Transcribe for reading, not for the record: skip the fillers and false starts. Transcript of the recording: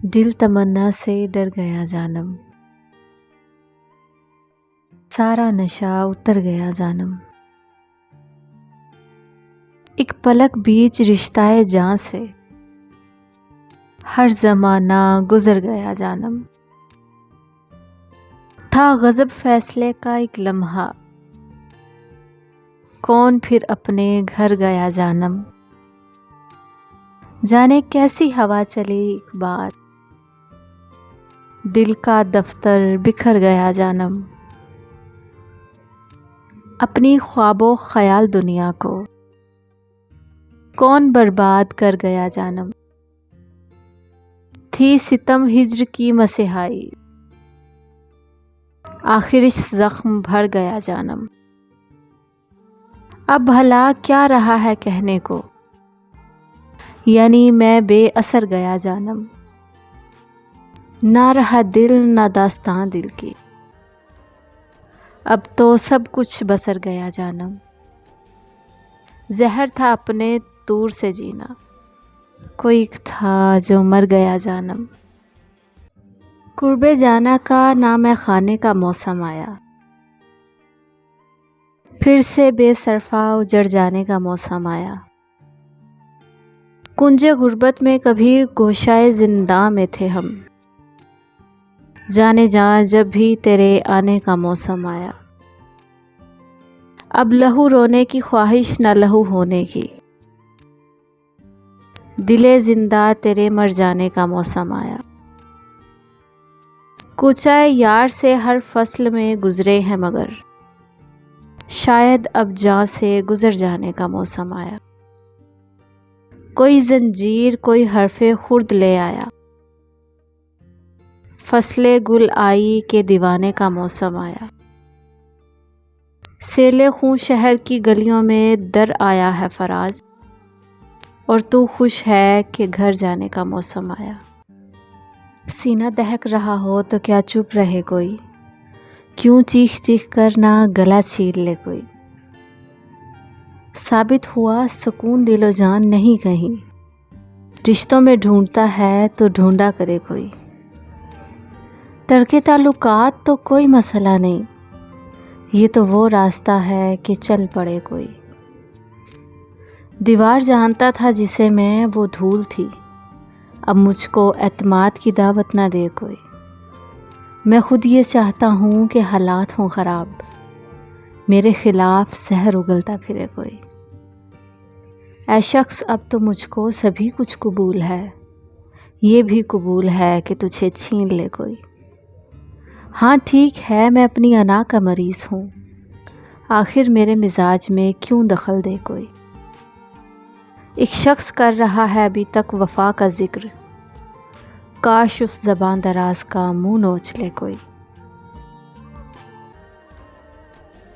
دل تمنا سے ڈر گیا جانم، سارا نشہ اتر گیا جانم، ایک پلک بیچ رشتہ جاں سے ہر زمانہ گزر گیا جانم، تھا غضب فیصلے کا ایک لمحہ، کون پھر اپنے گھر گیا جانم، جانے کیسی ہوا چلی ایک بار، دل کا دفتر بکھر گیا جانم، اپنی خواب و خیال دنیا کو کون برباد کر گیا جانم، تھی ستم ہجر کی مسیحائی، آخر اس زخم بھر گیا جانم، اب بھلا کیا رہا ہے کہنے کو، یعنی میں بے اثر گیا جانم، نہ رہا دل نہ داستان دل کی، اب تو سب کچھ بسر گیا جانم، زہر تھا اپنے طور سے جینا، کوئی تھا جو مر گیا جانم، قرب جانا کا نام خانے کا موسم آیا، پھر سے بے صرفہ اجڑ جانے کا موسم آیا، کنجے غربت میں کبھی گوشائے زنداں میں تھے ہم، جانے جہاں جب بھی تیرے آنے کا موسم آیا، اب لہو رونے کی خواہش نہ لہو ہونے کی، دلے زندہ تیرے مر جانے کا موسم آیا، کوچہ یار سے ہر فصل میں گزرے ہیں مگر، شاید اب جاں سے گزر جانے کا موسم آیا، کوئی زنجیر کوئی حرف خرد لے آیا، فصل گل آئی کے دیوانے کا موسم آیا، سیل خوں شہر کی گلیوں میں در آیا ہے فراز، اور تو خوش ہے کہ گھر جانے کا موسم آیا، سینہ دہک رہا ہو تو کیا چپ رہے کوئی، کیوں چیخ چیخ کر نہ گلا چیر لے کوئی، ثابت ہوا سکون دل و جان نہیں کہیں، رشتوں میں ڈھونڈتا ہے تو ڈھونڈا کرے کوئی، ترک تعلقات تو کوئی مسئلہ نہیں، یہ تو وہ راستہ ہے کہ چل پڑے کوئی، دیوار جانتا تھا جسے میں وہ دھول تھی، اب مجھ کو اعتماد کی دعوت نہ دے کوئی، میں خود یہ چاہتا ہوں کہ حالات ہوں خراب، میرے خلاف زہر اگلتا پھرے کوئی، اے شخص اب تو مجھ کو سبھی کچھ قبول ہے، یہ بھی قبول ہے کہ تجھے چھین لے کوئی، ہاں ٹھیک ہے میں اپنی انا کا مریض ہوں، آخر میرے مزاج میں کیوں دخل دے کوئی، ایک شخص کر رہا ہے ابھی تک وفا کا ذکر، کاش اس زبان دراز کا منہ نوچ لے کوئی۔